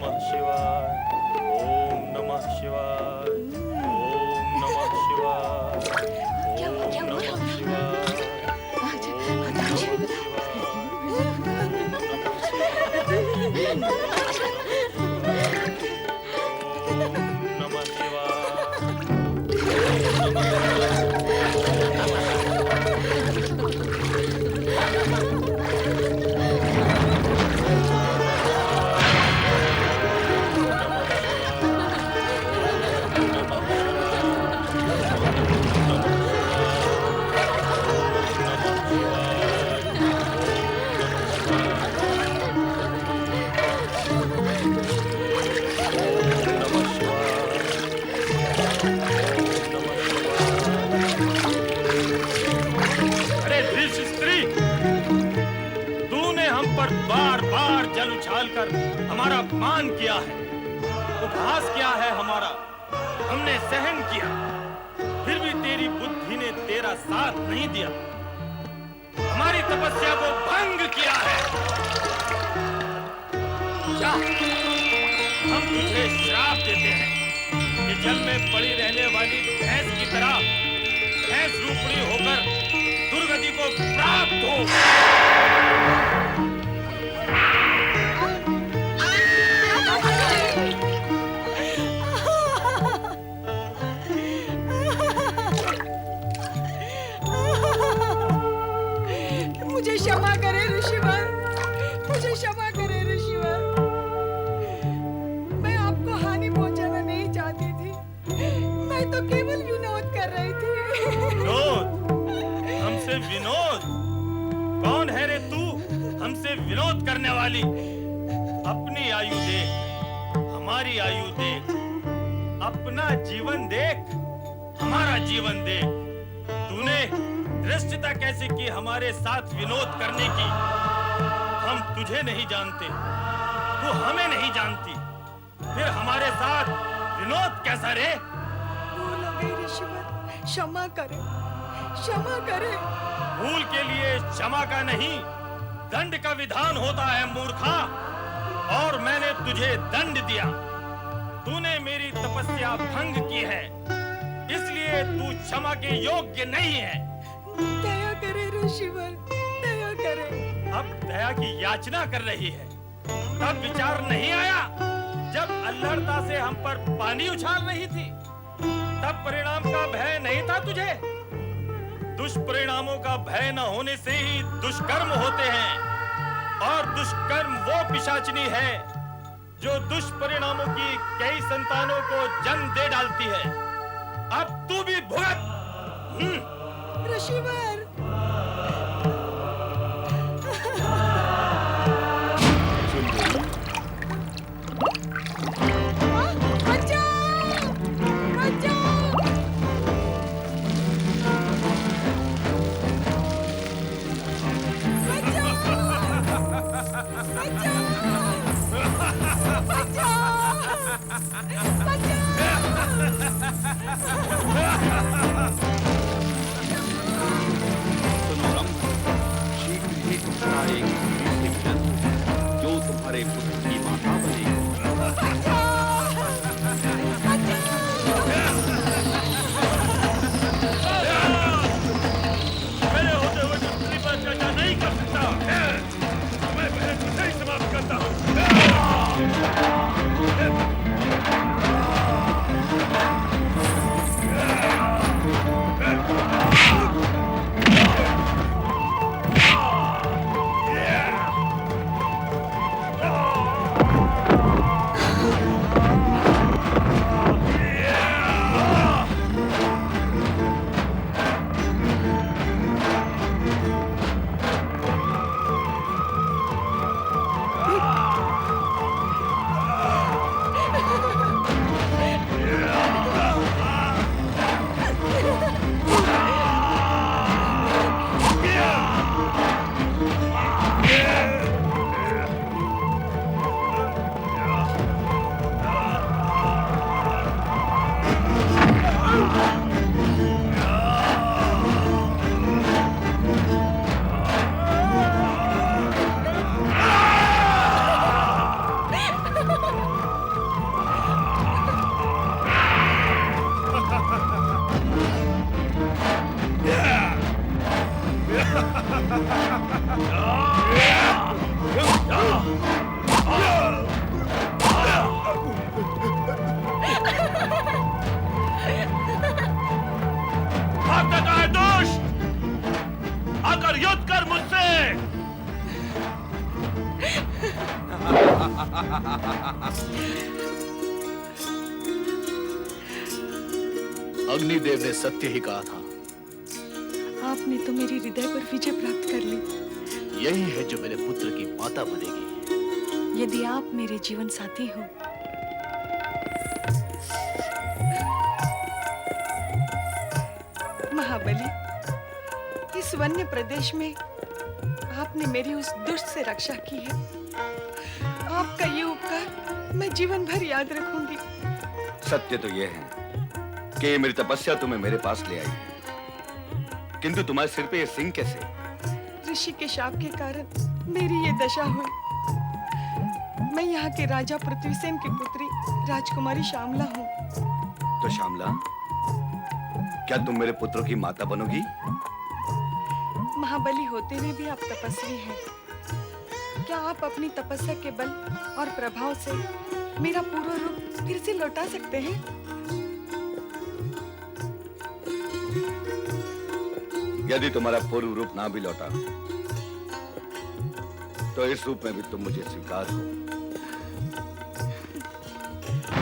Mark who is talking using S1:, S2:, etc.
S1: नमः शिवाय, ओम नमः शिवाय, ओम नमः शिवाय,
S2: क्या
S1: ओम
S2: क्या हो
S1: नमः
S2: रहा है?
S1: शिवाय,
S2: दारूजी भी
S1: नमः शिवाय। अरे दृश्य स्त्री, तूने हम पर बार बार जल उछालकर हमारा अपमान किया है, उपहास किया है हमारा, हमने सहन किया, फिर भी तेरी बुद्धि ने तेरा साथ नहीं दिया, हमारी तपस्या को भंग किया है। जा, हम तुझे श्राप देते हैं कि जल में पड़ी रहने वाली भैंस की तरह भैंस रूपणी होकर दुर्गति को प्राप्त हो।
S3: मुझे क्षमा करे ऋषिवर, मुझे क्षमा करे ऋषिवर। मैं आपको हानि पहुंचाना नहीं चाहती थी, मैं तो केवल विनोद कर रही थी।
S1: विनोद? हमसे विनोद? कौन है रे तू हमसे विनोद करने वाली? अपनी आयु देख, हमारी आयु देख, अपना जीवन देख, हमारा जीवन देख। तूने धृष्टता कैसे की हमारे साथ विनोद करने की? हम तुझे नहीं जानते, तू हमें नहीं जानती, फिर हमारे साथ विनोद कैसा रे?
S3: भूल हो गई ऋषिवर, क्षमा करे, क्षमा करे।
S1: भूल के लिए क्षमा का नहीं, दंड का विधान होता है मूर्खा। और मैंने तुझे दंड दिया, तूने मेरी तपस्या भंग की है, इसलिए तू क्षमा के योग्य नहीं है।
S3: दया करे ऋषिवर, दया करे।
S1: अब दया की याचना कर रही है, तब विचार नहीं आया जब अल्लड़ता से हम पर पानी उछाल रही थी, तब परिणाम का भय नहीं था तुझे? दुष्परिणामों का भय न होने से ही दुष्कर्म होते हैं, और दुष्कर्म वो पिशाचिनी है जो दुष्परिणामों की कई संतानों को जन्म दे डालती है। अब तू भी भुगत।
S3: ऋषिवर, बचाओ, बचाओ।
S4: सुनो रंभ, शीघ्र ही तुम्हारा एक वीर जन्म है जो तुम्हारे पुत्र की माता बनेगी।
S1: मेरे होते हुए जो स्त्री पर अत्याचार नहीं कर सकता, मैं पहले तुझे ही समाप्त करता हूँ।
S5: अग्निदेव ने सत्य ही कहा था।
S3: आपने तो मेरे हृदय पर विजय प्राप्त कर ली।
S5: यही है जो मेरे पुत्र की माता बनेगी।
S3: यदि आप मेरे जीवन साथी हो, महाबली, इस वन्य प्रदेश में आपने मेरी उस दुष्ट से रक्षा की है। आपका ये उपकार मैं जीवन भर याद रखूंगी।
S6: सत्य तो यह है कि मेरी तपस्या तुम्हें मेरे पास ले आई है, किंतु तुम्हारे सिर पे ये सिंह कैसे?
S3: ऋषि के शाप के कारण मेरी ये दशा हुई। मैं यहाँ के राजा पृथ्वीसेन की पुत्री राजकुमारी श्यामला हूँ।
S6: तो श्यामला, क्या तुम मेरे पुत्रों की माता बनोगी?
S3: महाबली होते हुए भी आप तपस्वी हैं। क्या आप अपनी तपस्या के बल और प्रभाव से मेरा पूरा रूप फिर से लौटा सकते हैं?
S6: यदि तुम्हारा पूर्व रूप ना भी लौटा, तो इस रूप में भी तुम मुझे स्वीकार हो।